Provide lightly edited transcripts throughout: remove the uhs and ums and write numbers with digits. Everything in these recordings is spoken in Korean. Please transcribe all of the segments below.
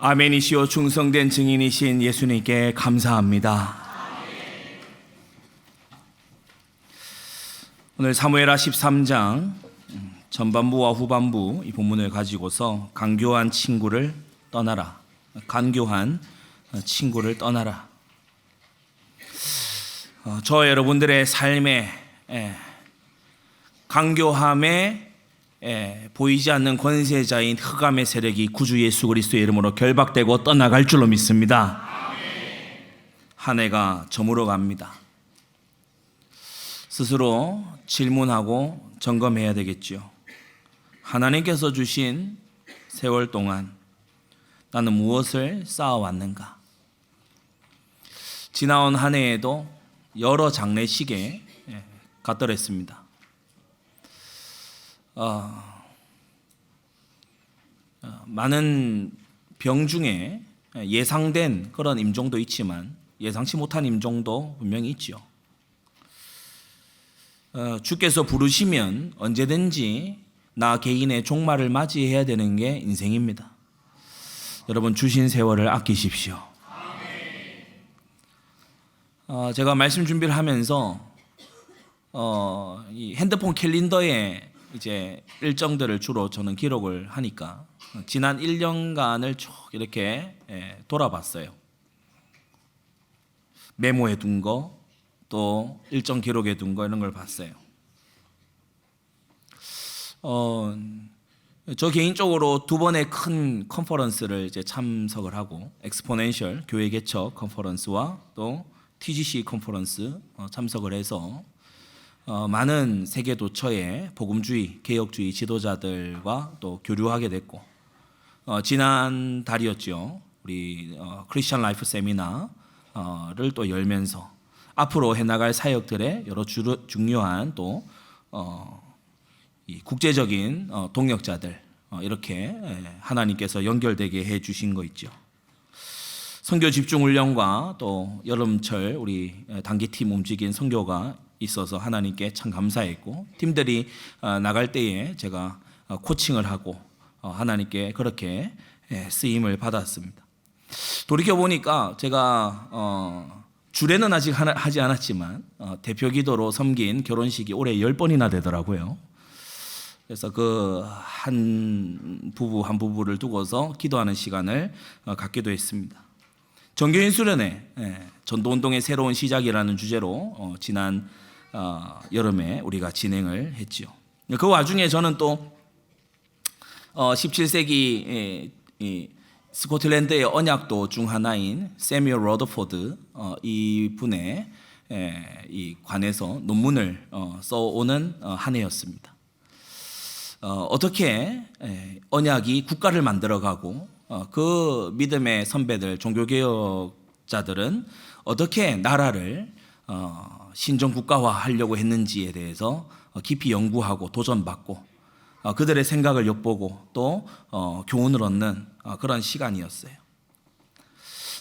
아멘이시오 충성된 증인이신 예수님께 감사합니다. 오늘 사무엘하 13장 전반부와 후반부 이 본문을 가지고서 간교한 친구를 떠나라. 간교한 친구를 떠나라. 저 여러분들의 삶에 간교함에 보이지 않는 권세자인 흑암의 세력이 구주 예수 그리스도의 이름으로 결박되고 떠나갈 줄로 믿습니다. 한 해가 저물어 갑니다. 스스로 질문하고 점검해야 되겠죠. 하나님께서 주신 세월 동안 나는 무엇을 쌓아왔는가? 지나온 한 해에도 여러 장례식에 갔더랬습니다. 많은 병 중에 예상된 그런 임종도 있지만 예상치 못한 임종도 분명히 있죠. 주께서 부르시면 언제든지 나 개인의 종말을 맞이해야 되는 게 인생입니다. 여러분 주신 세월을 아끼십시오. 제가 말씀 준비를 하면서 이 핸드폰 캘린더에 이제 일정들을 주로 저는 기록을 하니까 지난 1년간을 쭉 이렇게 돌아봤어요. 메모해 둔 거, 또 일정 기록해 둔 거 이런 걸 봤어요. 저 개인적으로 두 번의 큰 컨퍼런스를 이제 참석을 하고 엑스포넨셜 교회 개척 컨퍼런스와 또 TGC 컨퍼런스 참석을 해서 많은 세계 도처의 복음주의, 개혁주의 지도자들과 또 교류하게 됐고 지난 달이었죠. 우리 크리스천 라이프 세미나를 또 열면서 앞으로 해나갈 사역들의 여러 중요한 또 이 국제적인 동역자들 이렇게 하나님께서 연결되게 해주신 거 있죠. 선교 집중 훈련과 또 여름철 우리 단기팀 움직인 선교가 있어서 하나님께 참 감사했고 팀들이 나갈 때에 제가 코칭을 하고 하나님께 그렇게 쓰임을 받았습니다. 돌이켜보니까 제가 주례는 아직 하지 않았지만 대표 기도로 섬긴 결혼식이 올해 10번이나 되더라고요. 그래서 그 한 부부를 두고서 기도하는 시간을 갖기도 했습니다. 정교인 수련회 전도운동의 새로운 시작이라는 주제로 지난 여름에 우리가 진행을 했죠. 그 와중에 저는 또 17세기 스코틀랜드의 언약도 중 하나인 세뮤얼 러더포드 이 분의 이 관해서 논문을 써오는 한 해였습니다. 어떻게 언약이 국가를 만들어가고 그 믿음의 선배들 종교개혁자들은 어떻게 나라를 신정국가화 하려고 했는지에 대해서 깊이 연구하고 도전받고 그들의 생각을 엿보고 또 교훈을 얻는 그런 시간이었어요.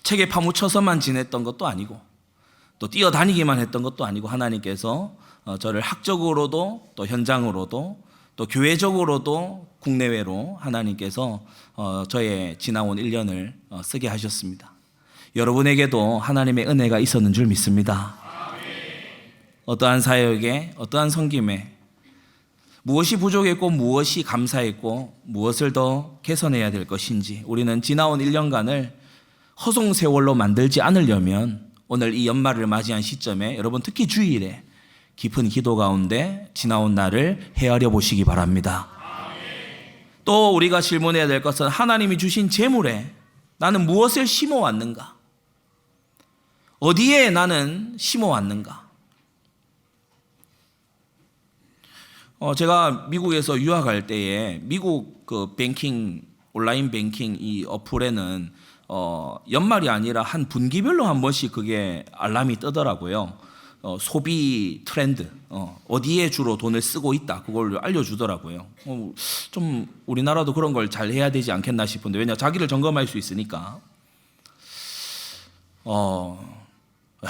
책에 파묻혀서만 지냈던 것도 아니고 또 뛰어다니기만 했던 것도 아니고 하나님께서 저를 학적으로도 또 현장으로도 또 교회적으로도 국내외로 하나님께서 저의 지나온 1년을 쓰게 하셨습니다. 여러분에게도 하나님의 은혜가 있었는 줄 믿습니다. 어떠한 사역에 어떠한 섬김에 무엇이 부족했고 무엇이 감사했고 무엇을 더 개선해야 될 것인지 우리는 지나온 1년간을 허송세월로 만들지 않으려면 오늘 이 연말을 맞이한 시점에 여러분 특히 주일에 깊은 기도 가운데 지나온 날을 헤아려 보시기 바랍니다. 또 우리가 질문해야 될 것은 하나님이 주신 재물에 나는 무엇을 심어왔는가? 어디에 나는 심어왔는가? 제가 미국에서 유학할 때에 미국 그 뱅킹 온라인 뱅킹 이 어플에는 연말이 아니라 한 분기별로 한 번씩 그게 알람이 뜨더라고요. 소비 트렌드 어디에 주로 돈을 쓰고 있다 그걸 알려주더라고요. 좀 우리나라도 그런 걸 잘 해야 되지 않겠나 싶은데 왜냐 자기를 점검할 수 있으니까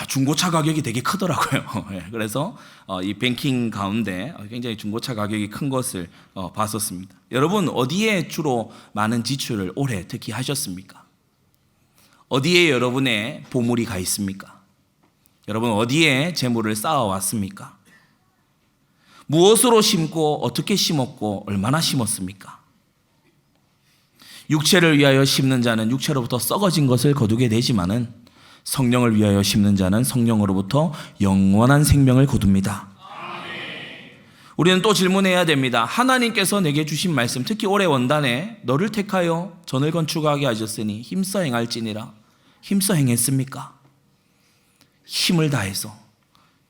중고차 가격이 되게 크더라고요. 그래서 이 뱅킹 가운데 굉장히 중고차 가격이 큰 것을 봤었습니다. 여러분 어디에 주로 많은 지출을 올해 특히 하셨습니까? 어디에 여러분의 보물이 가 있습니까? 여러분 어디에 재물을 쌓아왔습니까? 무엇으로 심고 어떻게 심었고 얼마나 심었습니까? 육체를 위하여 심는 자는 육체로부터 썩어진 것을 거두게 되지만은 성령을 위하여 심는 자는 성령으로부터 영원한 생명을 거둡니다. 우리는 또 질문해야 됩니다. 하나님께서 내게 주신 말씀, 특히 올해 원단에 너를 택하여 전을 건축하게 하셨으니 힘써 행할지니라. 힘써 행했습니까? 힘을 다해서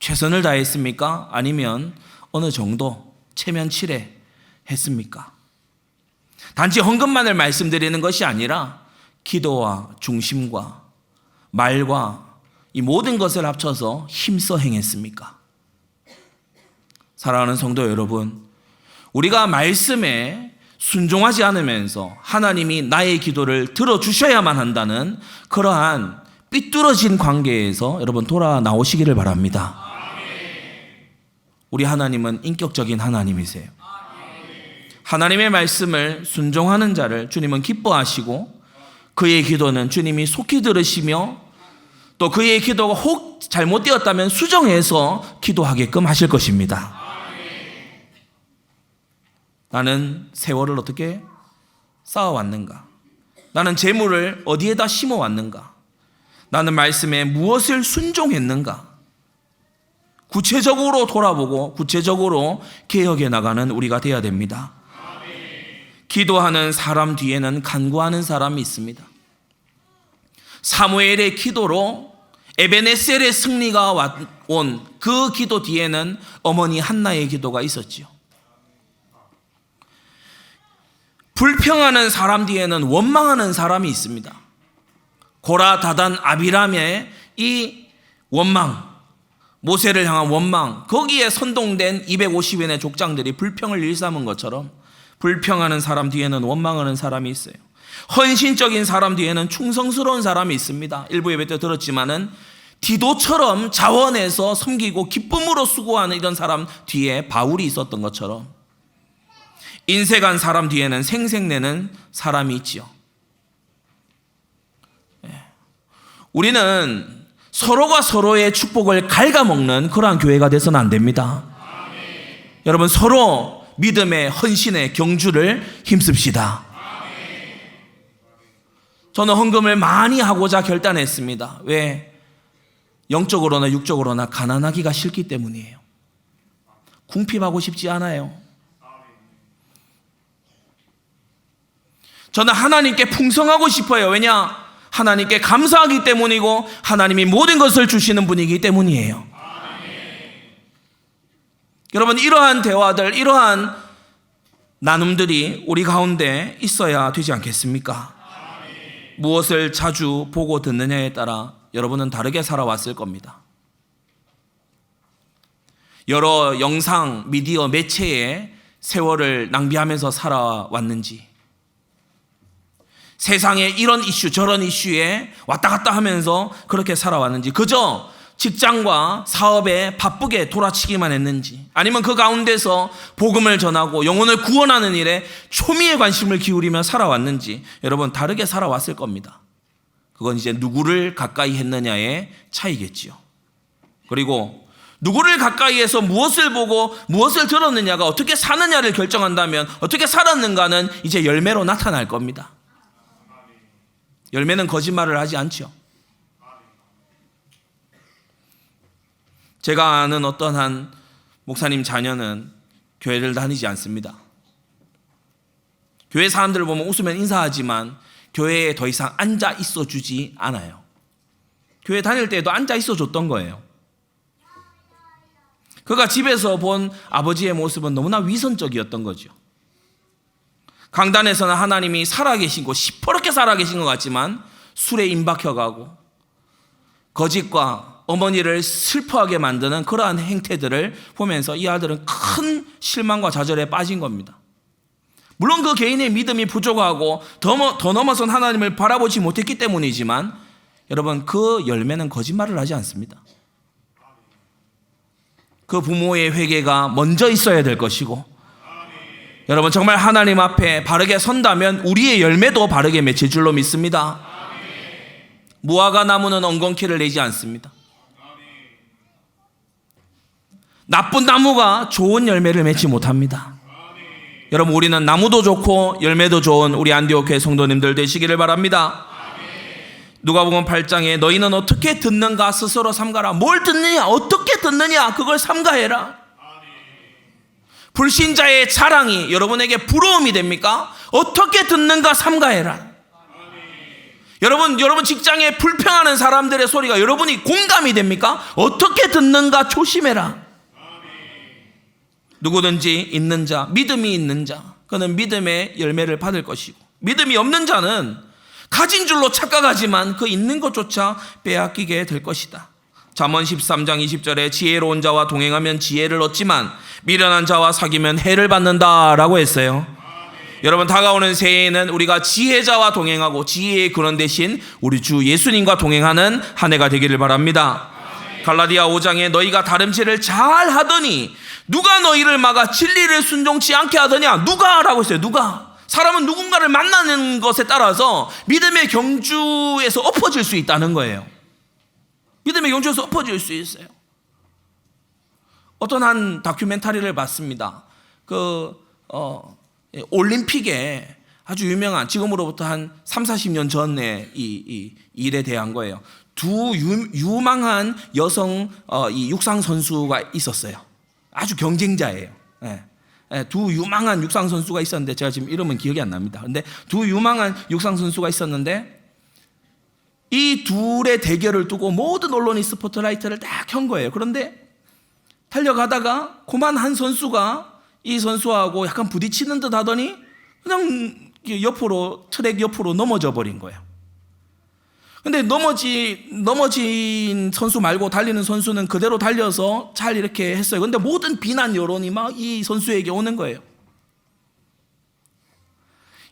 최선을 다했습니까? 아니면 어느 정도 체면치레 했습니까? 단지 헌금만을 말씀드리는 것이 아니라 기도와 중심과 말과 이 모든 것을 합쳐서 힘써 행했습니까? 사랑하는 성도 여러분, 우리가 말씀에 순종하지 않으면서 하나님이 나의 기도를 들어주셔야만 한다는 그러한 삐뚤어진 관계에서 여러분 돌아 나오시기를 바랍니다. 우리 하나님은 인격적인 하나님이세요. 하나님의 말씀을 순종하는 자를 주님은 기뻐하시고 그의 기도는 주님이 속히 들으시며 또 그의 기도가 혹 잘못되었다면 수정해서 기도하게끔 하실 것입니다. 나는 세월을 어떻게 쌓아왔는가? 나는 재물을 어디에다 심어왔는가? 나는 말씀에 무엇을 순종했는가? 구체적으로 돌아보고 구체적으로 개혁해 나가는 우리가 되어야 됩니다. 기도하는 사람 뒤에는 간구하는 사람이 있습니다. 사무엘의 기도로 에베네셀의 승리가 온 그 기도 뒤에는 어머니 한나의 기도가 있었지요. 불평하는 사람 뒤에는 원망하는 사람이 있습니다. 고라, 다단, 아비람의 이 원망, 모세를 향한 원망, 거기에 선동된 250인의 족장들이 불평을 일삼은 것처럼 불평하는 사람 뒤에는 원망하는 사람이 있어요. 헌신적인 사람 뒤에는 충성스러운 사람이 있습니다. 일부 예배 때 들었지만은 디도처럼 자원해서 섬기고 기쁨으로 수고하는 이런 사람 뒤에 바울이 있었던 것처럼 인색한 사람 뒤에는 생색내는 사람이 있지요. 우리는 서로가 서로의 축복을 갉아먹는 그러한 교회가 돼서는 안 됩니다. 여러분 서로 믿음의 헌신의 경주를 힘씁시다. 저는 헌금을 많이 하고자 결단했습니다. 왜? 영적으로나 육적으로나 가난하기가 싫기 때문이에요. 궁핍하고 싶지 않아요. 저는 하나님께 풍성하고 싶어요. 왜냐? 하나님께 감사하기 때문이고 하나님이 모든 것을 주시는 분이기 때문이에요. 여러분 이러한 대화들, 이러한 나눔들이 우리 가운데 있어야 되지 않겠습니까? 무엇을 자주 보고 듣느냐에 따라 여러분은 다르게 살아왔을 겁니다. 여러 영상, 미디어, 매체에 세월을 낭비하면서 살아왔는지, 세상에 이런 이슈 저런 이슈에 왔다 갔다 하면서 그렇게 살아왔는지, 그저 직장과 사업에 바쁘게 돌아치기만 했는지, 아니면 그 가운데서 복음을 전하고 영혼을 구원하는 일에 초미의 관심을 기울이며 살아왔는지 여러분 다르게 살아왔을 겁니다. 그건 이제 누구를 가까이 했느냐의 차이겠지요. 그리고 누구를 가까이해서 무엇을 보고 무엇을 들었느냐가 어떻게 사느냐를 결정한다면 어떻게 살았는가는 이제 열매로 나타날 겁니다. 열매는 거짓말을 하지 않죠. 제가 아는 어떤 한 목사님 자녀는 교회를 다니지 않습니다. 교회 사람들을 보면 웃으면 인사하지만 교회에 더 이상 앉아 있어 주지 않아요. 교회 다닐 때에도 앉아 있어 줬던 거예요. 그가 집에서 본 아버지의 모습은 너무나 위선적이었던 거죠. 강단에서는 하나님이 살아계시고 시퍼렇게 살아계신 것 같지만 술에 임박혀가고 거짓과 어머니를 슬퍼하게 만드는 그러한 행태들을 보면서 이 아들은 큰 실망과 좌절에 빠진 겁니다. 물론 그 개인의 믿음이 부족하고 더 넘어선 하나님을 바라보지 못했기 때문이지만 여러분 그 열매는 거짓말을 하지 않습니다. 그 부모의 회개가 먼저 있어야 될 것이고, 여러분 정말 하나님 앞에 바르게 선다면 우리의 열매도 바르게 맺힐 줄로 믿습니다. 무화과 나무는 엉겅퀴를 내지 않습니다. 나쁜 나무가 좋은 열매를 맺지 못합니다. 여러분, 우리는 나무도 좋고 열매도 좋은 우리 안디옥 교회 성도님들 되시기를 바랍니다. 누가복음 8장에 너희는 어떻게 듣는가 스스로 삼가라. 뭘 듣느냐, 어떻게 듣느냐, 그걸 삼가해라. 불신자의 자랑이 여러분에게 부러움이 됩니까? 어떻게 듣는가 삼가해라. 여러분 직장에 불평하는 사람들의 소리가 여러분이 공감이 됩니까? 어떻게 듣는가 조심해라. 누구든지 있는 자, 믿음이 있는 자, 그는 믿음의 열매를 받을 것이고, 믿음이 없는 자는 가진 줄로 착각하지만 그 있는 것조차 빼앗기게 될 것이다. 잠언 13장 20절에 지혜로운 자와 동행하면 지혜를 얻지만 미련한 자와 사귀면 해를 받는다라고 했어요. 여러분, 다가오는 새해에는 우리가 지혜자와 동행하고 지혜의 근원 대신 우리 주 예수님과 동행하는 한 해가 되기를 바랍니다. 갈라디아 5장에 너희가 다름질을 잘 하더니 누가 너희를 막아 진리를 순종치 않게 하더냐. 누가? 라고 했어요. 누가? 사람은 누군가를 만나는 것에 따라서 믿음의 경주에서 엎어질 수 있다는 거예요. 믿음의 경주에서 엎어질 수 있어요. 어떤 한 다큐멘터리를 봤습니다. 올림픽에 아주 유명한, 지금으로부터 한 30-40년 전의 이 일에 대한 거예요. 두 유망한 여성 이 육상 선수가 있었어요. 아주 경쟁자예요. 두 유망한 육상 선수가 있었는데 제가 지금 이름은 기억이 안 납니다. 근데 두 유망한 육상 선수가 있었는데 이 둘의 대결을 두고 모든 언론이 스포트라이트를 딱 켠 거예요. 그런데 달려가다가 그만 한 선수가 이 선수하고 약간 부딪히는 듯 하더니 그냥 옆으로, 트랙 옆으로 넘어져 버린 거예요. 근데 넘어진 선수 말고 달리는 선수는 그대로 달려서 잘 이렇게 했어요. 근데 모든 비난 여론이 막 이 선수에게 오는 거예요.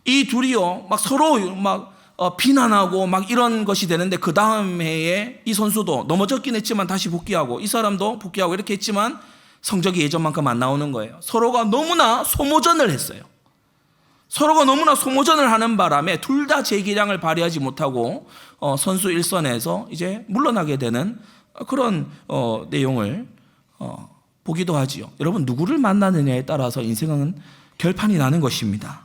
이 둘이요, 막 서로 막 비난하고 막 이런 것이 되는데, 그 다음 해에 이 선수도 넘어졌긴 했지만 다시 복귀하고, 이 사람도 복귀하고 이렇게 했지만 성적이 예전만큼 안 나오는 거예요. 서로가 너무나 소모전을 했어요. 서로가 너무나 소모전을 하는 바람에 둘 다 재기량을 발휘하지 못하고 선수 일선에서 이제 물러나게 되는 그런 내용을 보기도 하지요. 여러분, 누구를 만나느냐에 따라서 인생은 결판이 나는 것입니다.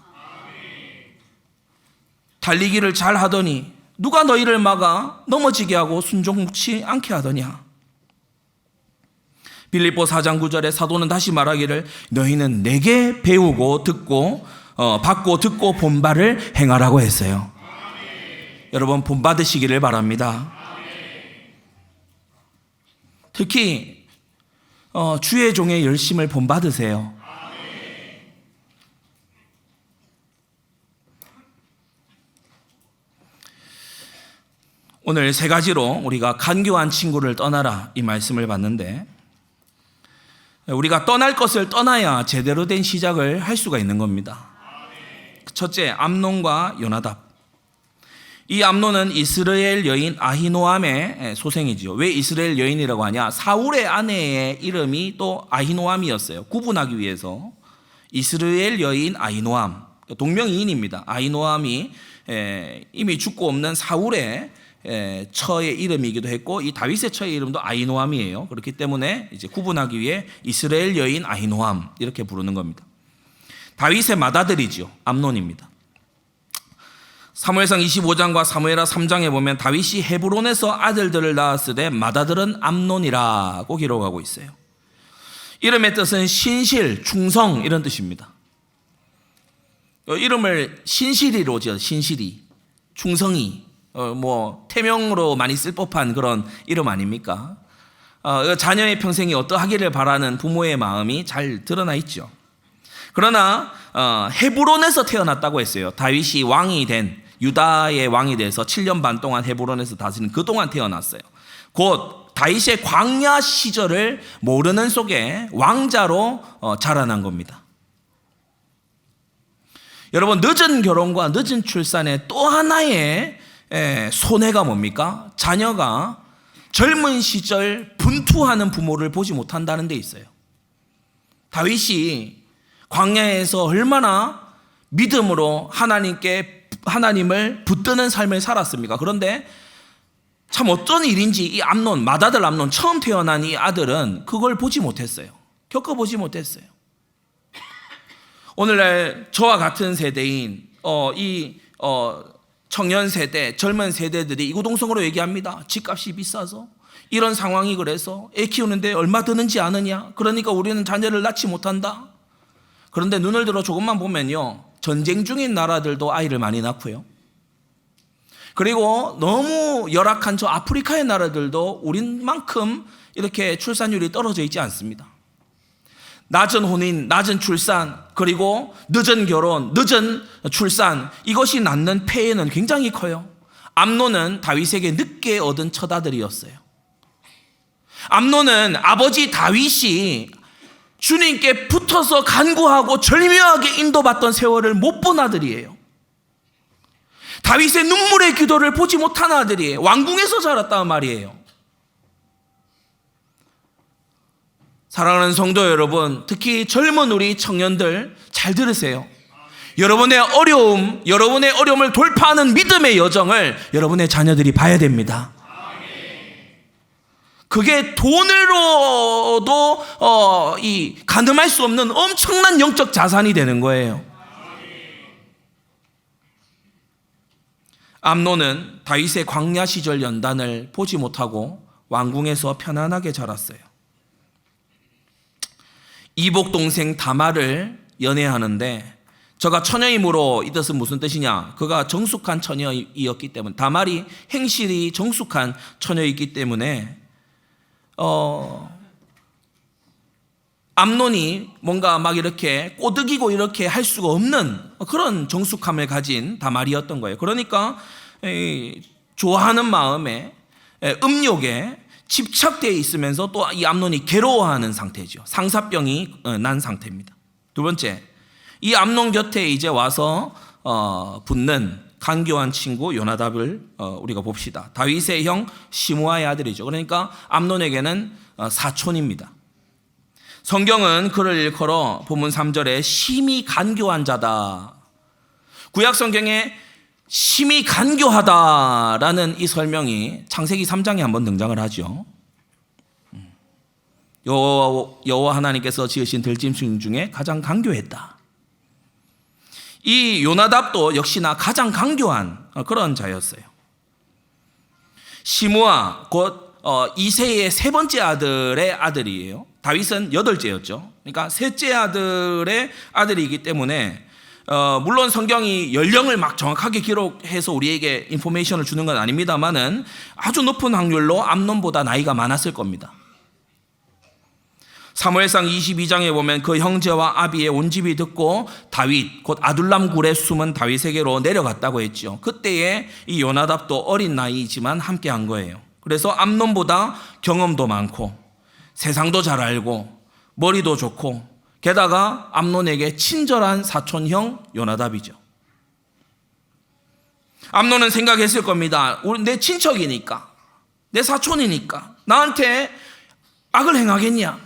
달리기를 잘 하더니 누가 너희를 막아 넘어지게 하고 순종치 않게 하더냐. 빌립보 4장 9절에 사도는 다시 말하기를 너희는 내게 배우고 듣고 받고 듣고 본바를 행하라고 했어요. 여러분, 본받으시기를 바랍니다. 특히 주의 종의 열심을 본받으세요. 오늘 세 가지로 우리가 간교한 친구를 떠나라, 이 말씀을 봤는데, 우리가 떠날 것을 떠나야 제대로 된 시작을 할 수가 있는 겁니다. 첫째, 암논과 요나답. 이 암논은 이스라엘 여인 아히노암의 소생이지요. 왜 이스라엘 여인이라고 하냐? 사울의 아내의 이름이 또 아히노암이었어요. 구분하기 위해서. 이스라엘 여인 아히노암, 동명이인입니다. 아히노암이 이미 죽고 없는 사울의 처의 이름이기도 했고, 이 다윗의 처의 이름도 아히노암이에요. 그렇기 때문에 이제 구분하기 위해 이스라엘 여인 아히노암 이렇게 부르는 겁니다. 다윗의 맏아들이지요. 암논입니다. 사무엘상 25장과 사무엘하 3장에 보면 다윗이 헤브론에서 아들들을 낳았을 때 맏아들은 암논이라고 기록하고 있어요. 이름의 뜻은 신실, 충성 이런 뜻입니다. 이름을 신실이로 지어, 신실이, 충성이, 태명으로 많이 쓸 법한 그런 이름 아닙니까? 자녀의 평생이 어떠하기를 바라는 부모의 마음이 잘 드러나 있죠. 그러나 헤브론에서 태어났다고 했어요. 다윗이 왕이 된, 유다의 왕이 돼서 7년 반 동안 헤브론에서 다스린 그동안 태어났어요. 곧 다윗의 광야 시절을 모르는 속에 왕자로 자라난 겁니다. 여러분, 늦은 결혼과 늦은 출산의 또 하나의 손해가 뭡니까? 자녀가 젊은 시절 분투하는 부모를 보지 못한다는 데 있어요. 다윗이 광야에서 얼마나 믿음으로 하나님을 붙드는 삶을 살았습니까? 그런데 참 어떤 일인지 이 암논, 맏아들 암논, 처음 태어난 이 아들은 그걸 보지 못했어요. 겪어보지 못했어요. 오늘날 저와 같은 세대인 청년 세대, 젊은 세대들이 이구동성으로 얘기합니다. 집값이 비싸서 이런 상황이 그래서 애 키우는데 얼마 드는지 아느냐? 그러니까 우리는 자녀를 낳지 못한다. 그런데 눈을 들어 조금만 보면요, 전쟁 중인 나라들도 아이를 많이 낳고요. 그리고 너무 열악한 저 아프리카의 나라들도 우리만큼 이렇게 출산율이 떨어져 있지 않습니다. 낮은 혼인, 낮은 출산, 그리고 늦은 결혼, 늦은 출산, 이것이 낳는 폐해는 굉장히 커요. 암논은 다윗에게 늦게 얻은 첫 아들이었어요. 암논은 아버지 다윗이 주님께 붙어서 간구하고 절묘하게 인도받던 세월을 못 본 아들이에요. 다윗의 눈물의 기도를 보지 못한 아들이에요. 왕궁에서 자랐단 말이에요. 사랑하는 성도 여러분, 특히 젊은 우리 청년들 잘 들으세요. 여러분의 어려움을 돌파하는 믿음의 여정을 여러분의 자녀들이 봐야 됩니다. 그게 돈으로도 가늠할 수 없는 엄청난 영적 자산이 되는 거예요. 암논은 다윗의 광야 시절 연단을 보지 못하고 왕궁에서 편안하게 자랐어요. 이복 동생 다말을 연애하는데, 저가 처녀임으로 이 뜻은 무슨 뜻이냐? 그가 정숙한 처녀이었기 때문에, 다말이 행실이 정숙한 처녀이기 때문에 암논이 뭔가 막 이렇게 꼬드기고 이렇게 할 수가 없는 그런 정숙함을 가진 다말이었던 거예요. 그러니까 좋아하는 마음에, 음욕에 집착되어 있으면서 또 이 암논이 괴로워하는 상태죠. 상사병이 난 상태입니다. 두 번째, 이 암논 곁에 이제 와서 붙는 간교한 친구 요나답을 우리가 봅시다. 다윗의 형 시므아의 아들이죠. 그러니까 암논에게는 사촌입니다. 성경은 그를 일컬어 본문 3절에 심히 간교한 자다. 구약 성경에 심히 간교하다라는 이 설명이 창세기 3장에 한번 등장을 하죠. 여호와 하나님께서 지으신 들짐승 중에 가장 간교했다. 이 요나답도 역시나 가장 간교한 그런 자였어요. 시므아 곧 이새의 세 번째 아들의 아들이에요. 다윗은 8째였죠. 그러니까 셋째 아들의 아들이기 때문에 물론 성경이 연령을 막 정확하게 기록해서 우리에게 인포메이션을 주는 건 아닙니다만은 아주 높은 확률로 암논보다 나이가 많았을 겁니다. 사무엘상 22장에 보면 그 형제와 아비의 온 집이 듣고 다윗 곧 아둘람 굴에 숨은 다윗에게로 내려갔다고 했죠. 그때에 이 요나답도 어린 나이지만 함께 한 거예요. 그래서 암논보다 경험도 많고 세상도 잘 알고 머리도 좋고 게다가 암논에게 친절한 사촌형 요나답이죠. 암논은 생각했을 겁니다. 내 친척이니까, 내 사촌이니까 나한테 악을 행하겠냐?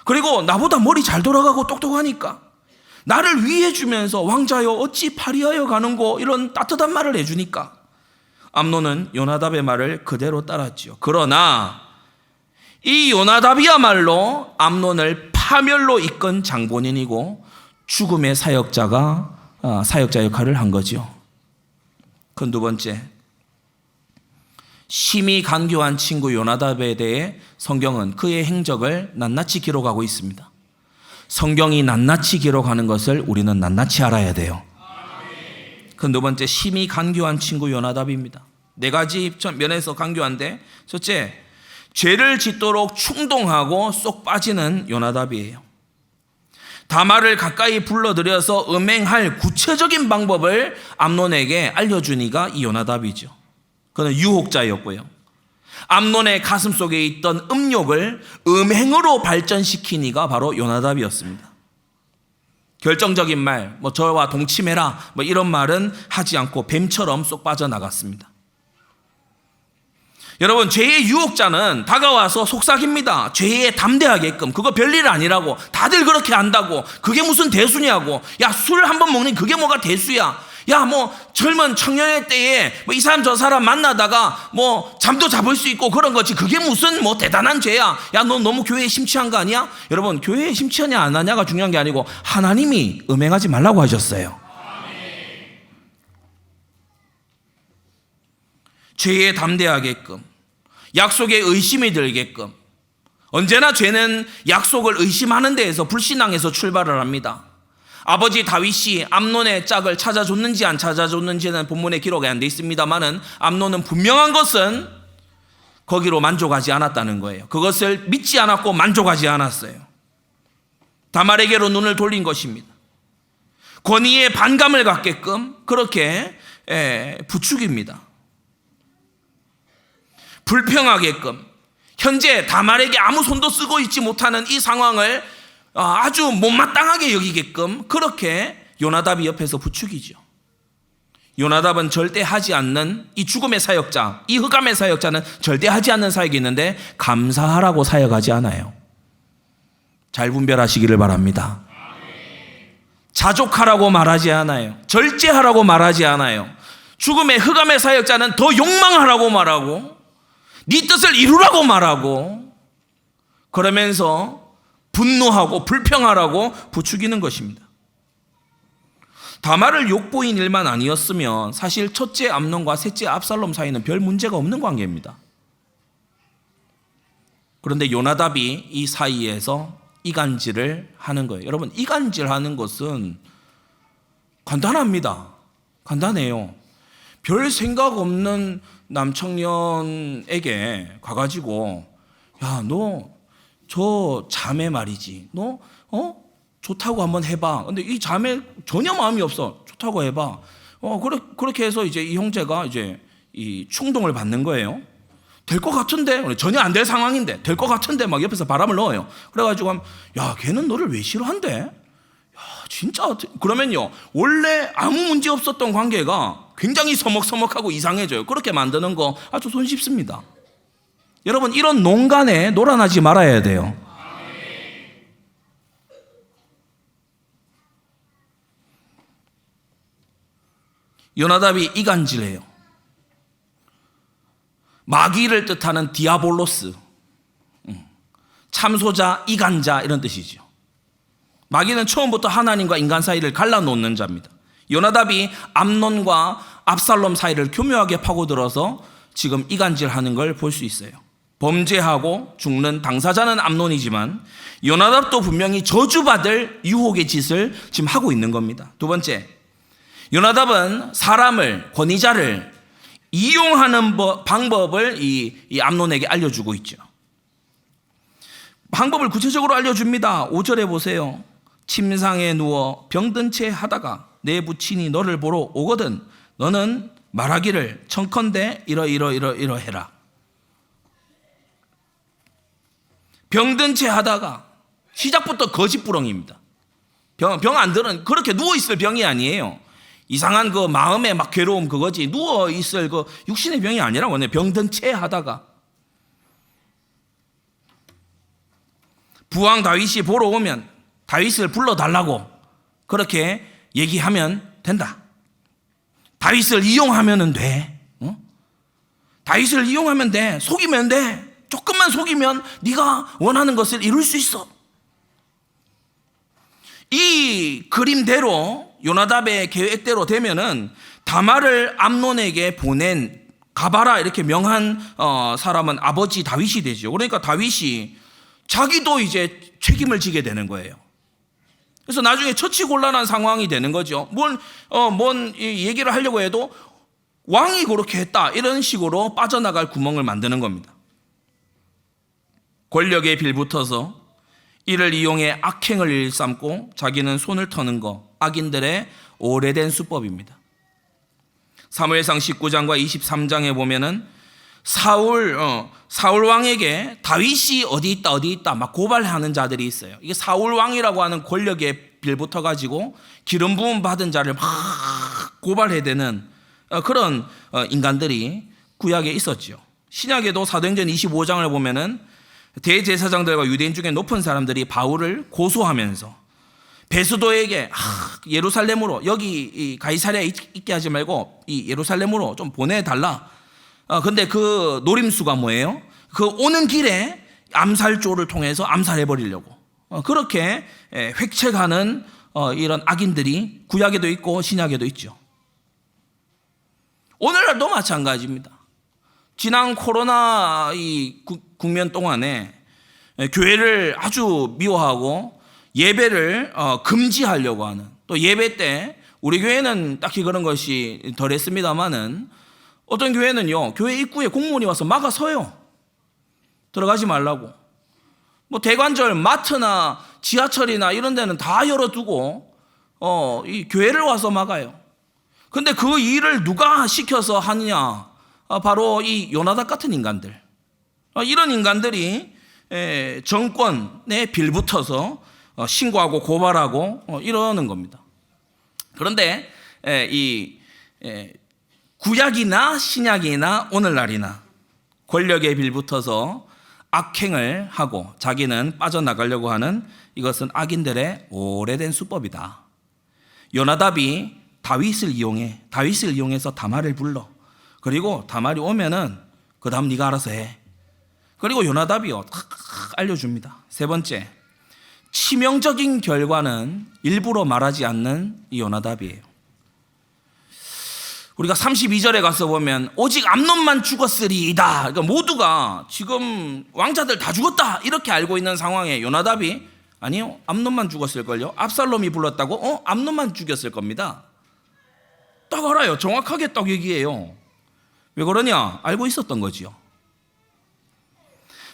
그리고 나보다 머리 잘 돌아가고 똑똑하니까 나를 위해주면서 왕자여 어찌 파리하여 가는고, 이런 따뜻한 말을 해주니까 암논은 요나답의 말을 그대로 따랐지요. 그러나 이 요나답이야말로 암논을 파멸로 이끈 장본인이고 죽음의 사역자 역할을 한 거죠. 그 두 번째, 심히 간교한 친구 요나답에 대해 성경은 그의 행적을 낱낱이 기록하고 있습니다. 성경이 낱낱이 기록하는 것을 우리는 낱낱이 알아야 돼요. 그 두 번째, 심히 간교한 친구 요나답입니다. 4가지 면에서 간교한데, 첫째, 죄를 짓도록 충동하고 쏙 빠지는 요나답이에요. 다말을 가까이 불러들여서 음행할 구체적인 방법을 암논에게 알려주니가 이 요나답이죠. 그는 유혹자였고요. 암논의 가슴 속에 있던 음욕을 음행으로 발전시키니가 바로 요나답이었습니다. 결정적인 말, 저와 동침해라, 이런 말은 하지 않고 뱀처럼 쏙 빠져나갔습니다. 여러분, 죄의 유혹자는 다가와서 속삭입니다. 죄에 담대하게끔. 그거 별일 아니라고. 다들 그렇게 한다고. 그게 무슨 대수냐고. 야, 술 한 번 먹는 그게 뭐가 대수야. 야, 뭐 젊은 청년의 때에 뭐 이 사람 저 사람 만나다가 뭐 잠도 잡을 수 있고 그런 거지. 그게 무슨 뭐 대단한 죄야. 야, 너 너무 교회에 심취한 거 아니야? 여러분, 교회에 심취하냐 안 하냐가 중요한 게 아니고 하나님이 음행하지 말라고 하셨어요. 죄에 담대하게끔, 약속에 의심이 들게끔. 언제나 죄는 약속을 의심하는 데에서 불신앙에서 출발을 합니다. 아버지 다윗이 암논의 짝을 찾아줬는지 안 찾아줬는지는 본문에 기록이 안 돼 있습니다만은 암논은 분명한 것은 거기로 만족하지 않았다는 거예요. 그것을 믿지 않았고 만족하지 않았어요. 다말에게로 눈을 돌린 것입니다. 권위에 반감을 갖게끔 그렇게 부추깁니다. 불평하게끔, 현재 다말에게 아무 손도 쓰고 있지 못하는 이 상황을 아주 못마땅하게 여기게끔 그렇게 요나답이 옆에서 부추기죠. 요나답은 절대 하지 않는 이 죽음의 사역자, 이 흑암의 사역자는 절대 하지 않는 사역이 있는데 감사하라고 사역하지 않아요. 잘 분별하시기를 바랍니다. 자족하라고 말하지 않아요. 절제하라고 말하지 않아요. 죽음의 흑암의 사역자는 더 욕망하라고 말하고 네 뜻을 이루라고 말하고 그러면서 분노하고 불평하라고 부추기는 것입니다. 다말을 욕보인 일만 아니었으면 사실 첫째 암논과 셋째 압살롬 사이는 별 문제가 없는 관계입니다. 그런데 요나답이 이 사이에서 이간질을 하는 거예요. 여러분, 이간질하는 것은 간단합니다. 간단해요. 별 생각 없는 남청년에게 가가지고 야, 너 저 자매 말이지, 너 좋다고 한번 해봐. 근데 이 자매 전혀 마음이 없어. 좋다고 해봐. 그렇게 해서 이제 이 형제가 이제 이 충동을 받는 거예요. 될 것 같은데, 전혀 안 될 상황인데 될 것 같은데 막 옆에서 바람을 넣어요. 그래가지고 야, 걔는 너를 왜 싫어한대? 야, 진짜. 그러면요, 원래 아무 문제 없었던 관계가 굉장히 서먹서먹하고 이상해져요. 그렇게 만드는 거 아주 손쉽습니다. 여러분, 이런 농간에 놀아나지 말아야 돼요. 요나답이 이간질해요. 마귀를 뜻하는 디아볼로스, 참소자, 이간자 이런 뜻이죠. 마귀는 처음부터 하나님과 인간 사이를 갈라놓는 자입니다. 요나답이 암논과 압살롬 사이를 교묘하게 파고들어서 지금 이간질하는 걸 볼 수 있어요. 범죄하고 죽는 당사자는 암논이지만 요나답도 분명히 저주받을 유혹의 짓을 지금 하고 있는 겁니다. 두 번째, 요나답은 사람을, 권위자를 이용하는 방법을 이 암논에게 알려주고 있죠. 방법을 구체적으로 알려줍니다. 5절에 보세요. 침상에 누워 병든 채 하다가 내 부친이 너를 보러 오거든 너는 말하기를 청컨대 이러해라. 병든 채 하다가 시작부터 거짓부렁입니다. 병 안 들은, 그렇게 누워있을 병이 아니에요. 이상한 그 마음의 막 괴로움 그거지, 누워있을 그 육신의 병이 아니라고. 병든 채 하다가 부왕 다윗이 보러 오면 다윗을 불러달라고 그렇게 얘기하면 된다. 다윗을 이용하면 돼. 다윗을 이용하면 돼. 속이면 돼. 조금만 속이면 네가 원하는 것을 이룰 수 있어. 이 그림대로 요나답의 계획대로 되면은 다말을 암논에게 보낸 가봐라 이렇게 명한 사람은 아버지 다윗이 되죠. 그러니까 다윗이 자기도 이제 책임을 지게 되는 거예요. 그래서 나중에 처치곤란한 상황이 되는 거죠. 뭔 얘기를 하려고 해도 왕이 그렇게 했다 이런 식으로 빠져나갈 구멍을 만드는 겁니다. 권력에 빌붙어서 이를 이용해 악행을 일삼고 자기는 손을 터는 거, 악인들의 오래된 수법입니다. 사무엘상 19장과 23장에 보면은 사울 왕에게 다윗이 어디 있다 막 고발하는 자들이 있어요. 이게 사울 왕이라고 하는 권력에 빌붙어 가지고 기름 부음 받은 자를 막 고발해야 되는 그런 인간들이 구약에 있었죠. 신약에도 사도행전 25장을 보면은 대제사장들과 유대인 중에 높은 사람들이 바울을 고소하면서 베스도에게 예루살렘으로, 여기 이 가이사랴에 있게 하지 말고 이 예루살렘으로 좀 보내달라. 근데 그 노림수가 뭐예요? 그 오는 길에 암살조를 통해서 암살해 버리려고 그렇게 획책하는 이런 악인들이 구약에도 있고 신약에도 있죠. 오늘날도 마찬가지입니다. 지난 코로나 이 국면 동안에 교회를 아주 미워하고 예배를 금지하려고 하는, 또 예배 때 우리 교회는 딱히 그런 것이 덜했습니다만은 어떤 교회는요, 교회 입구에 공무원이 와서 막아서요. 들어가지 말라고. 뭐 대관절, 마트나 지하철이나 이런 데는 다 열어두고 이 교회를 와서 막아요. 근데 그 일을 누가 시켜서 하느냐? 바로 이 요나답 같은 인간들. 이런 인간들이 정권에 빌붙어서 신고하고 고발하고 이러는 겁니다. 그런데 이 구약이나 신약이나 오늘날이나 권력에 빌붙어서 악행을 하고 자기는 빠져나가려고 하는 이것은 악인들의 오래된 수법이다. 요나답이 다윗을 이용해서 다말을 불러. 그리고 다말이 오면은 그 다음 네가 알아서 해. 그리고 요나답이요 알려줍니다. 세 번째, 치명적인 결과는 일부러 말하지 않는 이 요나답이에요. 우리가 32절에 가서 보면 오직 암논만 죽었으리이다. 그러니까 모두가 지금 왕자들 다 죽었다 이렇게 알고 있는 상황에 요나답이 아니요, 암논만 죽었을걸요. 압살롬이 불렀다고? 암논만 죽였을 겁니다. 딱 알아요. 정확하게 딱 얘기해요. 왜 그러냐? 알고 있었던 거지요.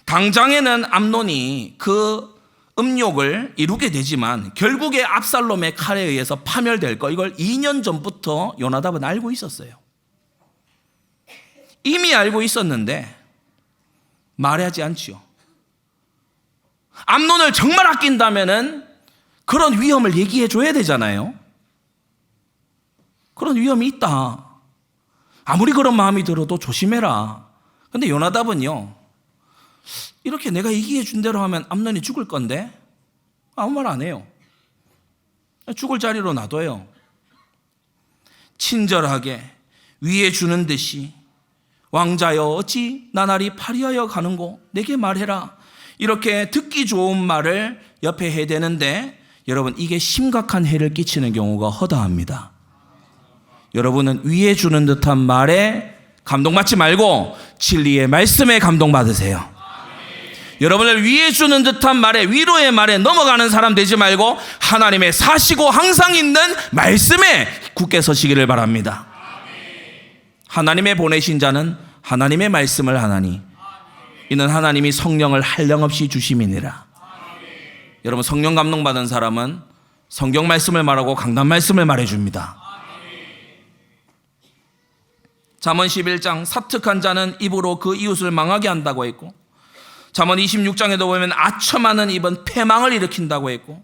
당장에는 암논이 그 음욕을 이루게 되지만 결국에 압살롬의 칼에 의해서 파멸될 거, 이걸 2년 전부터 요나답은 알고 있었어요. 이미 알고 있었는데 말하지 않지요. 암논을 정말 아낀다면은 그런 위험을 얘기해 줘야 되잖아요. 그런 위험이 있다. 아무리 그런 마음이 들어도 조심해라. 근데 요나답은요, 이렇게 내가 얘기해 준 대로 하면 암논이 죽을 건데 아무 말 안 해요. 죽을 자리로 놔둬요. 친절하게 위해 주는 듯이 왕자여 어찌 나날이 파리하여 가는고 내게 말해라. 이렇게 듣기 좋은 말을 옆에 해야 되는데 여러분, 이게 심각한 해를 끼치는 경우가 허다합니다. 여러분은 위해 주는 듯한 말에 감동받지 말고 진리의 말씀에 감동받으세요. 여러분을 위해 주는 듯한 말에, 위로의 말에 넘어가는 사람 되지 말고 하나님의 사시고 항상 있는 말씀에 굳게 서시기를 바랍니다. 하나님의 보내신 자는 하나님의 말씀을 하나니 이는 하나님이 성령을 한량없이 주심이니라. 여러분, 성령 감동받은 사람은 성경 말씀을 말하고 강단 말씀을 말해줍니다. 잠언 11장 사특한 자는 입으로 그 이웃을 망하게 한다고 했고, 잠언 26장에도 보면 아첨하는 입은 패망을 일으킨다고 했고,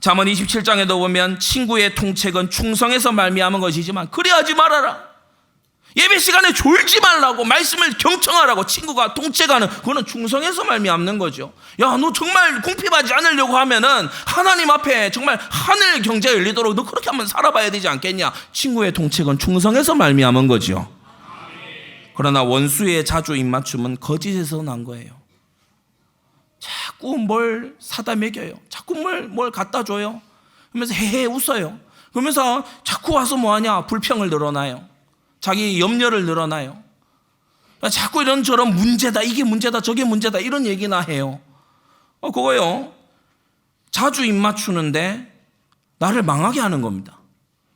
잠언 27장에도 보면 친구의 통책은 충성에서 말미암은 것이지만 그리하지 말아라. 예배 시간에 졸지 말라고, 말씀을 경청하라고 친구가 통책하는, 그거는 충성에서 말미암는 거죠. 야, 너 정말 궁핍하지 않으려고 하면은 하나님 앞에 정말 하늘 경제가 열리도록 너 그렇게 한번 살아봐야 되지 않겠냐. 친구의 통책은 충성에서 말미암은 거죠. 그러나 원수의 자주 입맞춤은 거짓에서 난 거예요. 자꾸 뭘 사다 먹여요. 자꾸 뭘 갖다 줘요. 그러면서 헤헤 웃어요. 그러면서 자꾸 와서 뭐하냐, 불평을 늘어나요. 자기 염려를 늘어나요. 자꾸 이런저런 문제다, 이게 문제다, 저게 문제다 이런 얘기나 해요. 그거요, 자주 입맞추는데 나를 망하게 하는 겁니다.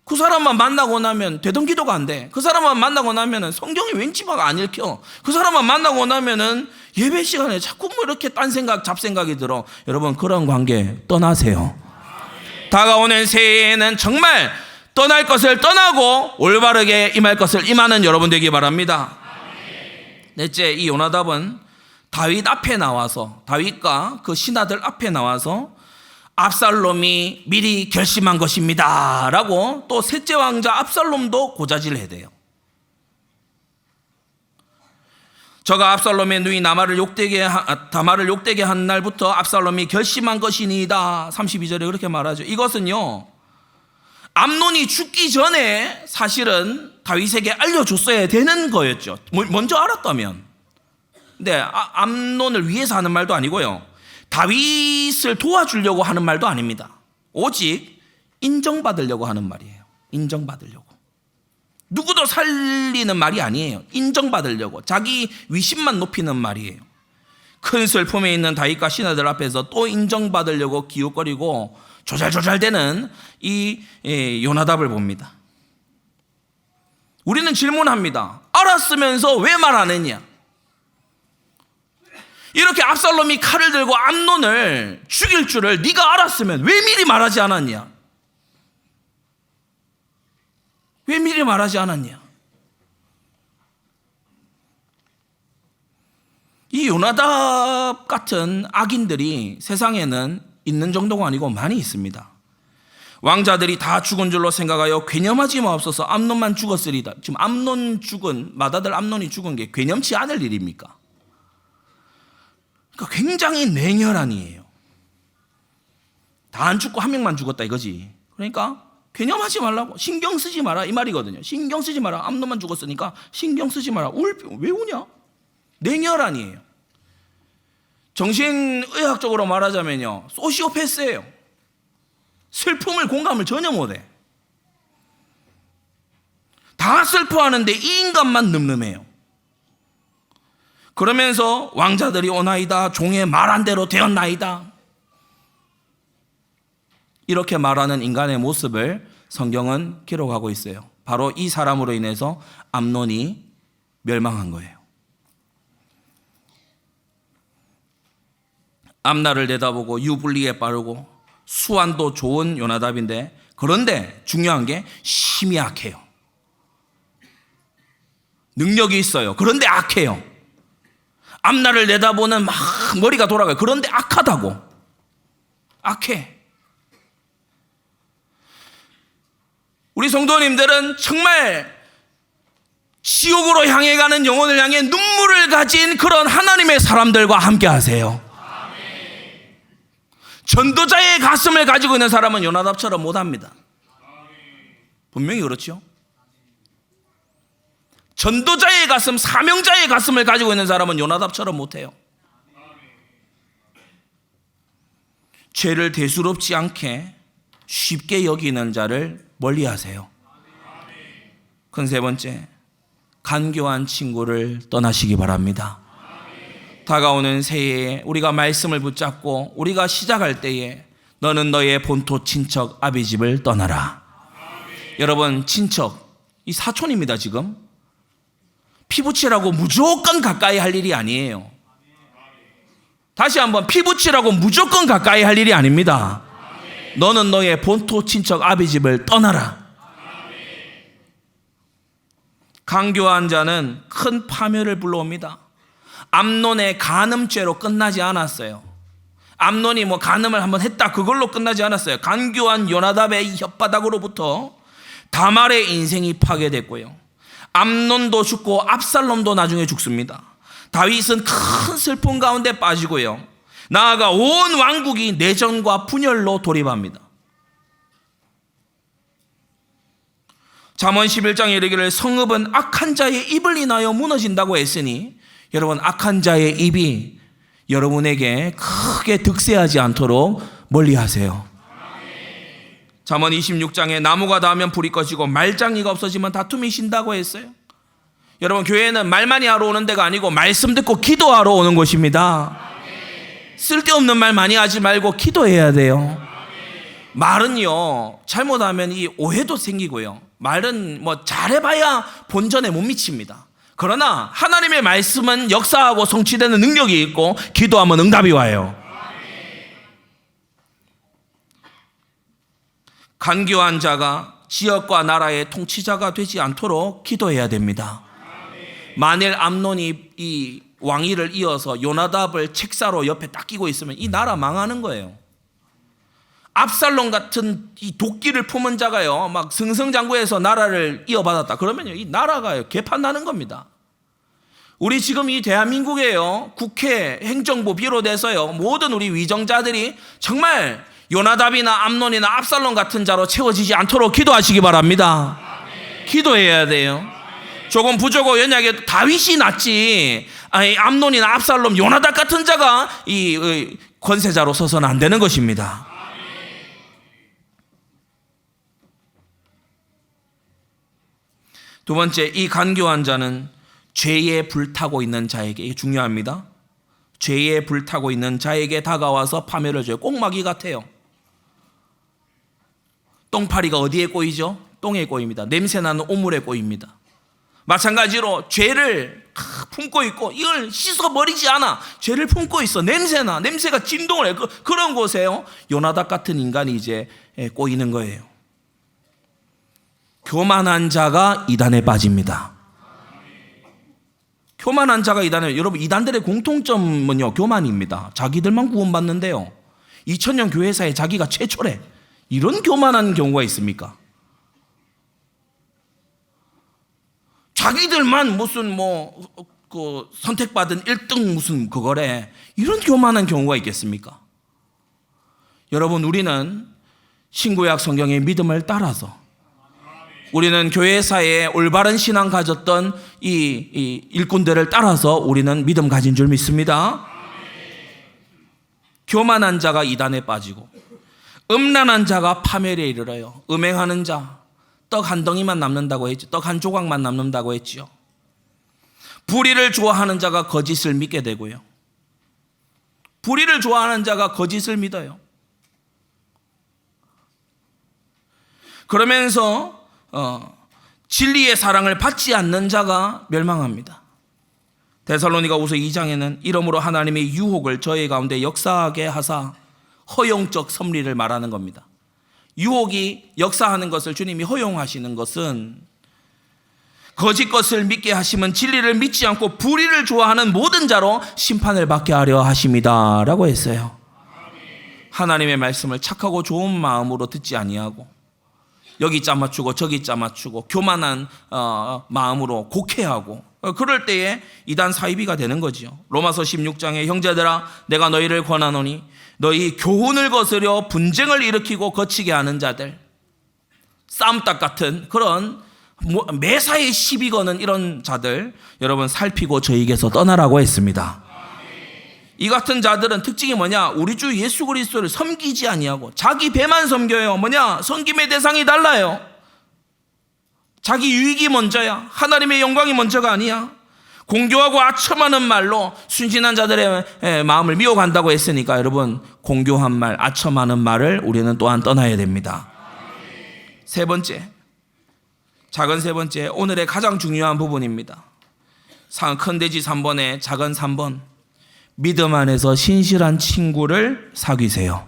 그 사람만 만나고 나면 되던 기도가 안 돼. 그 사람만 만나고 나면 성경이 왠지 막 안 읽혀. 그 사람만 만나고 나면 예배 시간에 자꾸 뭐 이렇게 딴 생각, 잡생각이 들어. 여러분, 그런 관계 떠나세요. 다가오는 새해에는 정말 떠날 것을 떠나고 올바르게 임할 것을 임하는 여러분 되기 바랍니다. 넷째, 이 요나답은 다윗 앞에 나와서, 다윗과 그 신하들 앞에 나와서 압살롬이 미리 결심한 것입니다 라고, 또 셋째 왕자 압살롬도 고자질해야 돼요. 저가 압살롬의 누이 다말을 욕되게 한 날부터 압살롬이 결심한 것이니이다. 32절에 그렇게 말하죠. 이것은요, 암논이 죽기 전에 사실은 다윗에게 알려줬어야 되는 거였죠. 먼저 알았다면. 근데 암논을 위해서 하는 말도 아니고요, 다윗을 도와주려고 하는 말도 아닙니다. 오직 인정받으려고 하는 말이에요. 인정받으려고. 누구도 살리는 말이 아니에요. 인정받으려고, 자기 위신만 높이는 말이에요. 큰 슬픔에 있는 다윗과 신하들 앞에서 또 인정받으려고 기웃거리고 조잘조잘대는 이 요나답을 봅니다. 우리는 질문합니다. 알았으면서 왜 말 안 했냐? 이렇게 압살롬이 칼을 들고 암논을 죽일 줄을 네가 알았으면 왜 미리 말하지 않았냐? 왜 미리 말하지 않았냐? 이 요나답 같은 악인들이 세상에는 있는 정도가 아니고 많이 있습니다. 왕자들이 다 죽은 줄로 생각하여 괴념하지 마옵소서. 암논만 죽었으리다. 지금 맏아들 암논이 죽은 게 괴념치 않을 일입니까? 그러니까 굉장히 냉혈한 이에요. 다 안 죽고 한 명만 죽었다 이거지. 그러니까 괴념하지 말라고, 신경 쓰지 마라 이 말이거든요. 신경 쓰지 마라. 암논만 죽었으니까 신경 쓰지 마라. 왜 우냐? 냉혈한 이에요. 정신의학적으로 말하자면요, 소시오패스예요. 슬픔을 공감을 전혀 못해. 다 슬퍼하는데 이 인간만 늠름해요. 그러면서 왕자들이 오나이다, 종의 말한 대로 되었나이다, 이렇게 말하는 인간의 모습을 성경은 기록하고 있어요. 바로 이 사람으로 인해서 암논이 멸망한 거예요. 암날을 내다보고 유불리에 빠르고 수완도 좋은 요나답인데, 그런데 중요한 게 심히 악해요. 능력이 있어요. 그런데 악해요. 앞날을 내다보는 막 머리가 돌아가요. 그런데 악하다고. 악해. 우리 성도님들은 정말 지옥으로 향해 가는 영혼을 향해 눈물을 가진 그런 하나님의 사람들과 함께 하세요. 전도자의 가슴을 가지고 있는 사람은 요나답처럼 못합니다. 분명히 그렇죠. 전도자의 가슴, 사명자의 가슴을 가지고 있는 사람은 요나답처럼 못해요. 죄를 대수롭지 않게 쉽게 여기는 자를 멀리하세요. 큰 세 번째, 간교한 친구를 떠나시기 바랍니다. 다가오는 새해에 우리가 말씀을 붙잡고 우리가 시작할 때에 너는 너의 본토 친척 아비집을 떠나라. 여러분, 친척, 이 사촌입니다. 지금 피부치라고 무조건 가까이 할 일이 아니에요. 다시 한번, 피부치라고 무조건 가까이 할 일이 아닙니다. 너는 너의 본토 친척 아비집을 떠나라. 간교한 자는 큰 파멸을 불러옵니다. 암논의 간음죄로 끝나지 않았어요. 암논이 간음을 한번 했다, 그걸로 끝나지 않았어요. 간교한 요나답의 혓바닥으로부터 다말의 인생이 파괴됐고요, 암논도 죽고 압살롬도 나중에 죽습니다. 다윗은 큰 슬픔 가운데 빠지고요, 나아가 온 왕국이 내전과 분열로 돌입합니다. 잠언 11장에 이르기를 성읍은 악한 자의 입을 인하여 무너진다고 했으니, 여러분, 악한 자의 입이 여러분에게 크게 득세하지 않도록 멀리하세요. 잠언 26장에 나무가 닿으면 불이 꺼지고 말장이가 없어지면 다툼이 신다고 했어요. 여러분, 교회는 말만이 하러 오는 데가 아니고 말씀 듣고 기도하러 오는 곳입니다. 쓸데없는 말 많이 하지 말고 기도해야 돼요. 말은요, 잘못하면 이 오해도 생기고요, 말은 잘해봐야 본전에 못 미칩니다. 그러나 하나님의 말씀은 역사하고 성취되는 능력이 있고 기도하면 응답이 와요. 간교한 자가 지역과 나라의 통치자가 되지 않도록 기도해야 됩니다. 만일 암논이 이 왕위를 이어서 요나답을 책사로 옆에 딱 끼고 있으면 이 나라 망하는 거예요. 압살롬 같은 이 도끼를 품은 자가요, 막 승승장구해서 나라를 이어받았다 그러면요, 이 나라가 개판 나는 겁니다. 우리 지금 이 대한민국에요, 국회, 행정부 비롯해서요, 모든 우리 위정자들이 정말 요나답이나 암논이나 압살롬 같은 자로 채워지지 않도록 기도하시기 바랍니다. 기도해야 돼요. 조금 부족하고 연약해도 다윗이 낫지, 암논이나 압살롬, 요나답 같은 자가 이 권세자로 서서는 안 되는 것입니다. 두 번째, 이 간교한 자는 죄에 불타고 있는 자에게, 이게 중요합니다. 죄에 불타고 있는 자에게 다가와서 파멸을 줘요. 꽁마귀 같아요. 똥파리가 어디에 꼬이죠? 똥에 꼬입니다. 냄새나는 오물에 꼬입니다. 마찬가지로 죄를 품고 있고 이걸 씻어버리지 않아. 죄를 품고 있어. 냄새가 진동을 해. 그런 곳에요, 요나답 같은 인간이 이제 꼬이는 거예요. 교만한 자가 이단에 빠집니다. 교만한 자가 이단에, 여러분 이단들의 공통점은요, 교만입니다. 자기들만 구원받는데요, 2000년 교회사에 자기가 최초래. 이런 교만한 경우가 있습니까? 자기들만 무슨 선택받은 1등 무슨 그거래. 이런 교만한 경우가 있겠습니까? 여러분, 우리는 신구약 성경의 믿음을 따라서, 우리는 교회사에 올바른 신앙 가졌던 이 일꾼들을 따라서 우리는 믿음 가진 줄 믿습니다. 교만한 자가 이단에 빠지고 음란한 자가 파멸에 이르러요. 음행하는 자, 떡 한 덩이만 남는다고 했죠. 떡 한 조각만 남는다고 했지요. 불의를 좋아하는 자가 거짓을 믿게 되고요. 불의를 좋아하는 자가 거짓을 믿어요. 그러면서 진리의 사랑을 받지 않는 자가 멸망합니다. 데살로니가후서 2장에는 이러므로 하나님의 유혹을 저희 가운데 역사하게 하사, 허용적 섭리를 말하는 겁니다. 유혹이 역사하는 것을 주님이 허용하시는 것은 거짓 것을 믿게 하시면 진리를 믿지 않고 불의를 좋아하는 모든 자로 심판을 받게 하려 하심이다 라고 했어요. 하나님의 말씀을 착하고 좋은 마음으로 듣지 아니하고 여기 짜맞추고 저기 짜맞추고 교만한 마음으로 곡해하고, 그럴 때에 이단 사이비가 되는 거지요. 로마서 16장에 형제들아 내가 너희를 권하노니 너희 교훈을 거스려 분쟁을 일으키고 거치게 하는 자들, 쌈딱 같은 그런 매사에 시비 거는 이런 자들 여러분 살피고 저에게서 떠나라고 했습니다. 이 같은 자들은 특징이 뭐냐? 우리 주 예수 그리스도를 섬기지 아니하고 자기 배만 섬겨요. 뭐냐? 섬김의 대상이 달라요. 자기 유익이 먼저야. 하나님의 영광이 먼저가 아니야. 공교하고 아첨하는 말로 순진한 자들의 마음을 미워간다고 했으니까 여러분, 공교한 말, 아첨하는 말을 우리는 또한 떠나야 됩니다. 세 번째, 작은 세 번째, 오늘의 가장 중요한 부분입니다. 큰 돼지 3번에 작은 3번, 믿음 안에서 신실한 친구를 사귀세요.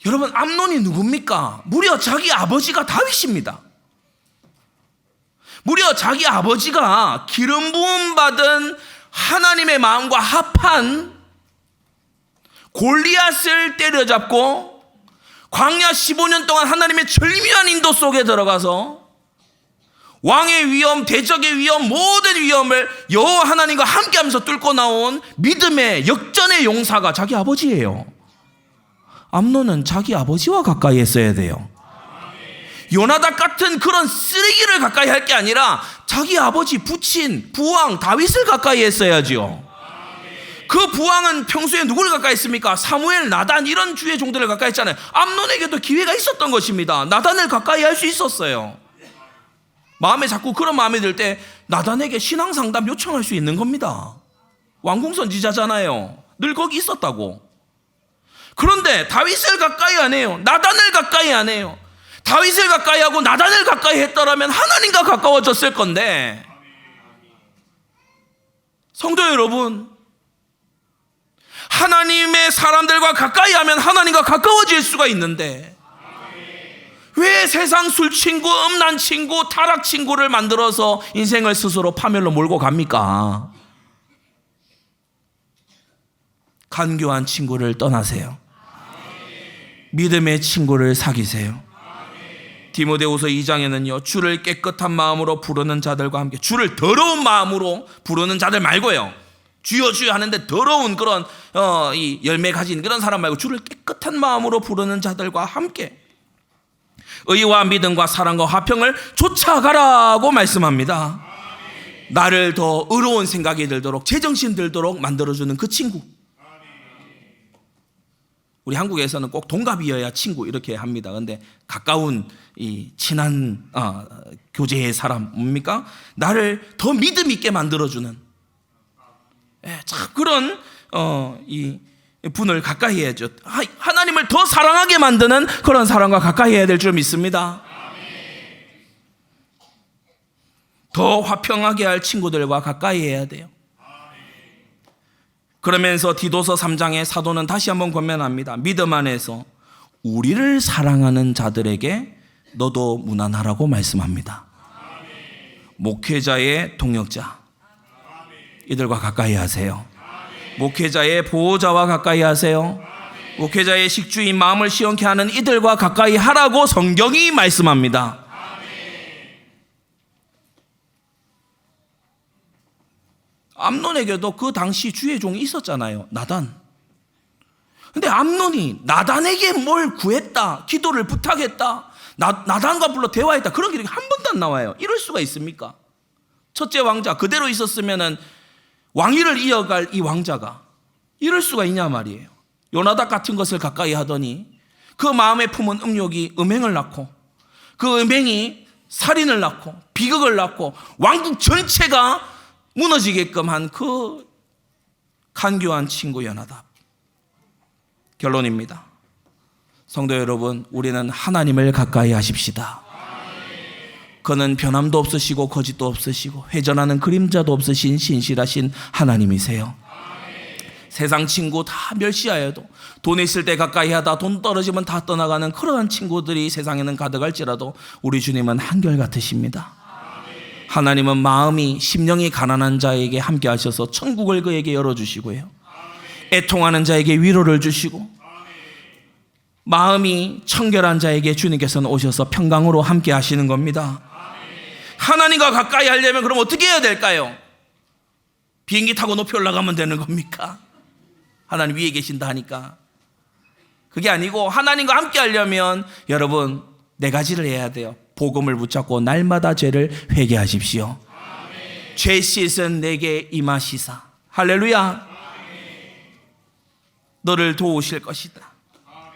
여러분, 암논이 누굽니까? 무려 자기 아버지가 다윗입니다. 무려 자기 아버지가 기름 부음 받은 하나님의 마음과 합한 골리앗을 때려잡고 광야 15년 동안 하나님의 절묘한 인도 속에 들어가서 왕의 위험, 대적의 위험, 모든 위험을 여호와 하나님과 함께하면서 뚫고 나온 믿음의 역전의 용사가 자기 아버지예요. 암논은 자기 아버지와 가까이 했어야 돼요. 요나답 같은 그런 쓰레기를 가까이 할 게 아니라 자기 아버지, 부친, 부왕 다윗을 가까이 했어야지요. 그 부왕은 평소에 누구를 가까이 했습니까? 사무엘, 나단 이런 주의 종들을 가까이 했잖아요. 암논에게도 기회가 있었던 것입니다. 나단을 가까이 할 수 있었어요. 마음에 자꾸 그런 마음이 들 때 나단에게 신앙 상담 요청할 수 있는 겁니다. 왕궁 선지자잖아요. 늘 거기 있었다고. 그런데 다윗을 가까이 안 해요. 나단을 가까이 안 해요. 다윗을 가까이 하고 나단을 가까이 했더라면 하나님과 가까워졌을 건데, 성도 여러분, 하나님의 사람들과 가까이 하면 하나님과 가까워질 수가 있는데 왜 세상 술 친구, 음란 친구, 타락 친구를 만들어서 인생을 스스로 파멸로 몰고 갑니까? 간교한 친구를 떠나세요. 믿음의 친구를 사귀세요. 디모데후서 2장에는요, 주를 깨끗한 마음으로 부르는 자들과 함께, 주를 더러운 마음으로 부르는 자들 말고요, 주여 주여 하는데 더러운 그런 이 열매 가진 그런 사람 말고 주를 깨끗한 마음으로 부르는 자들과 함께 의와 믿음과 사랑과 화평을 쫓아가라고 말씀합니다. 나를 더 의로운 생각이 들도록, 제정신 들도록 만들어주는 그 친구. 우리 한국에서는 꼭 동갑이어야 친구 이렇게 합니다. 그런데 가까운 이 친한 교제의 사람 뭡니까? 나를 더 믿음 있게 만들어주는 참 그런 이 분을 가까이 해야죠. 하나님을 더 사랑하게 만드는 그런 사람과 가까이 해야 될 줄 믿습니다. 더 화평하게 할 친구들과 가까이 해야 돼요. 그러면서 디도서 3장의 사도는 다시 한번 권면합니다. 믿음 안에서 우리를 사랑하는 자들에게 너도 무난하라고 말씀합니다. 목회자의 동역자, 이들과 가까이 하세요. 목회자의 보호자와 가까이 하세요. 목회자의 식주인 마음을 시원케 하는 이들과 가까이 하라고 성경이 말씀합니다. 암논에게도 그 당시 주의 종이 있었잖아요. 나단. 근데 암논이 나단에게 뭘 구했다, 기도를 부탁했다, 나단과 불러 대화했다, 그런 기록이 한 번도 안 나와요. 이럴 수가 있습니까? 첫째 왕자 그대로 있었으면은 왕위를 이어갈 이 왕자가 이럴 수가 있냐 말이에요. 요나답 같은 것을 가까이 하더니 그 마음에 품은 음욕이 음행을 낳고, 그 음행이 살인을 낳고 비극을 낳고 왕국 전체가 무너지게끔 한 그 간교한 친구 요나답. 결론입니다. 성도 여러분, 우리는 하나님을 가까이 하십시다. 그는 변함도 없으시고 거짓도 없으시고 회전하는 그림자도 없으신 신실하신 하나님이세요. 세상 친구 다 멸시하여도, 돈 있을 때 가까이 하다 돈 떨어지면 다 떠나가는 그러한 친구들이 세상에는 가득할지라도 우리 주님은 한결같으십니다. 하나님은 마음이 심령이 가난한 자에게 함께 하셔서 천국을 그에게 열어주시고요, 애통하는 자에게 위로를 주시고, 마음이 청결한 자에게 주님께서는 오셔서 평강으로 함께 하시는 겁니다. 하나님과 가까이 하려면 그럼 어떻게 해야 될까요? 비행기 타고 높이 올라가면 되는 겁니까? 하나님 위에 계신다 하니까. 그게 아니고 하나님과 함께 하려면 여러분 네 가지를 해야 돼요. 복음을 붙잡고 날마다 죄를 회개하십시오. 아멘. 죄 씻은 내게 임하시사. 할렐루야. 아멘. 너를 도우실 것이다. 아멘.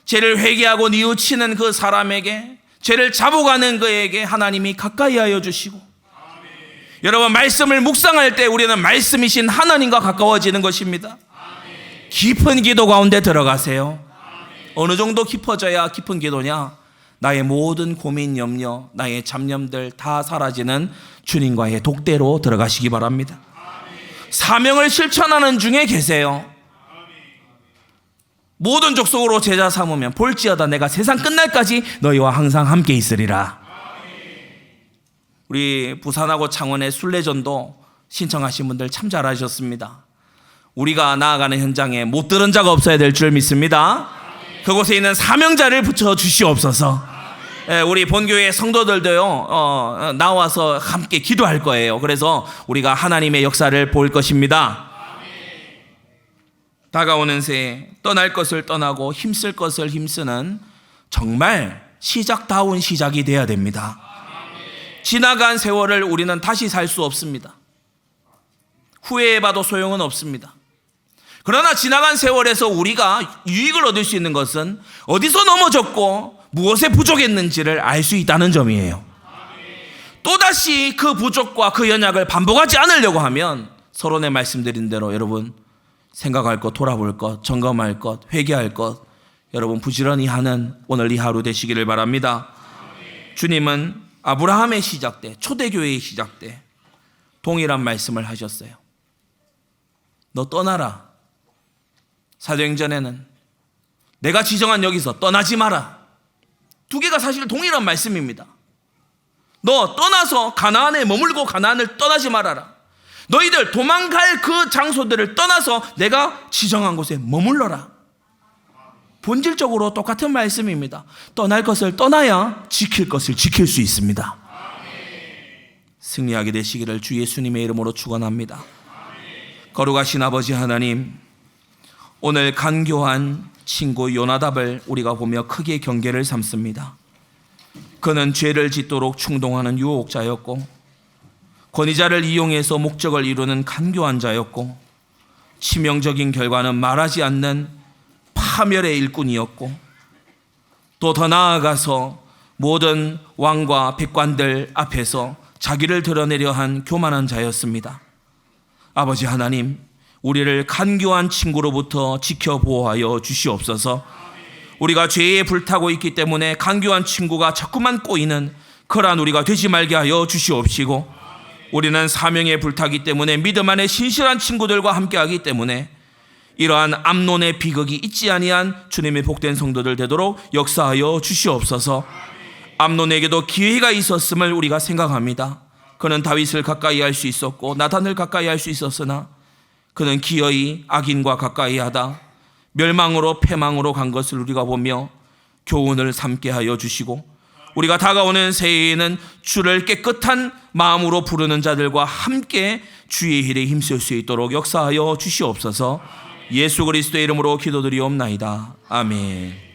죄를 회개하고 뉘우치는 그 사람에게, 죄를 잡아가는 그에게 하나님이 가까이 하여 주시고, 아멘. 여러분 말씀을 묵상할 때 우리는 말씀이신 하나님과 가까워지는 것입니다. 아멘. 깊은 기도 가운데 들어가세요. 아멘. 어느 정도 깊어져야 깊은 기도냐? 나의 모든 고민, 염려, 나의 잡념들 다 사라지는 주님과의 독대로 들어가시기 바랍니다. 사명을 실천하는 중에 계세요. 모든 족속으로 제자 삼으면 볼지어다 내가 세상 끝날까지 너희와 항상 함께 있으리라. 우리 부산하고 창원의 순례전도 신청하신 분들 참 잘하셨습니다. 우리가 나아가는 현장에 못 들은 자가 없어야 될 줄 믿습니다. 그곳에 있는 사명자를 붙여 주시옵소서. 우리 본교회 성도들도요 나와서 함께 기도할 거예요. 그래서 우리가 하나님의 역사를 볼 것입니다. 다가오는 새해 떠날 것을 떠나고 힘쓸 것을 힘쓰는 정말 시작다운 시작이 돼야 됩니다. 지나간 세월을 우리는 다시 살 수 없습니다. 후회해봐도 소용은 없습니다. 그러나 지나간 세월에서 우리가 유익을 얻을 수 있는 것은 어디서 넘어졌고 무엇에 부족했는지를 알 수 있다는 점이에요. 또다시 그 부족과 그 연약을 반복하지 않으려고 하면 서론에 말씀드린 대로 여러분 생각할 것, 돌아볼 것, 점검할 것, 회개할 것 여러분 부지런히 하는 오늘 이 하루 되시기를 바랍니다. 주님은 아브라함의 시작 때, 초대교회의 시작 때 동일한 말씀을 하셨어요. 너 떠나라. 사도행전에는 내가 지정한 여기서 떠나지 마라. 두 개가 사실 동일한 말씀입니다. 너 떠나서 가나안에 머물고 가나안을 떠나지 말아라. 너희들 도망갈 그 장소들을 떠나서 내가 지정한 곳에 머물러라. 본질적으로 똑같은 말씀입니다. 떠날 것을 떠나야 지킬 것을 지킬 수 있습니다. 승리하게 되시기를 주 예수님의 이름으로 축원합니다. 거룩하신 아버지 하나님, 오늘 간교한 친구 요나답을 우리가 보며 크게 경계를 삼습니다. 그는 죄를 짓도록 충동하는 유혹자였고 권위자를 이용해서 목적을 이루는 간교한 자였고 치명적인 결과는 말하지 않는 파멸의 일꾼이었고 또 더 나아가서 모든 왕과 백관들 앞에서 자기를 드러내려 한 교만한 자였습니다. 아버지 하나님, 우리를 간교한 친구로부터 지켜 보호하여 주시옵소서. 우리가 죄에 불타고 있기 때문에 간교한 친구가 자꾸만 꼬이는 그러한 우리가 되지 말게 하여 주시옵시고, 우리는 사명에 불타기 때문에 믿음 안에 신실한 친구들과 함께하기 때문에 이러한 암논의 비극이 있지 아니한 주님의 복된 성도들 되도록 역사하여 주시옵소서. 암논에게도 기회가 있었음을 우리가 생각합니다. 그는 다윗을 가까이 할 수 있었고 나단을 가까이 할 수 있었으나 그는 기어이 악인과 가까이 하다 멸망으로 패망으로 간 것을 우리가 보며 교훈을 삼게 하여 주시고, 우리가 다가오는 새해에는 주를 깨끗한 마음으로 부르는 자들과 함께 주의 일에 힘쓸 수 있도록 역사하여 주시옵소서. 예수 그리스도의 이름으로 기도드리옵나이다. 아멘.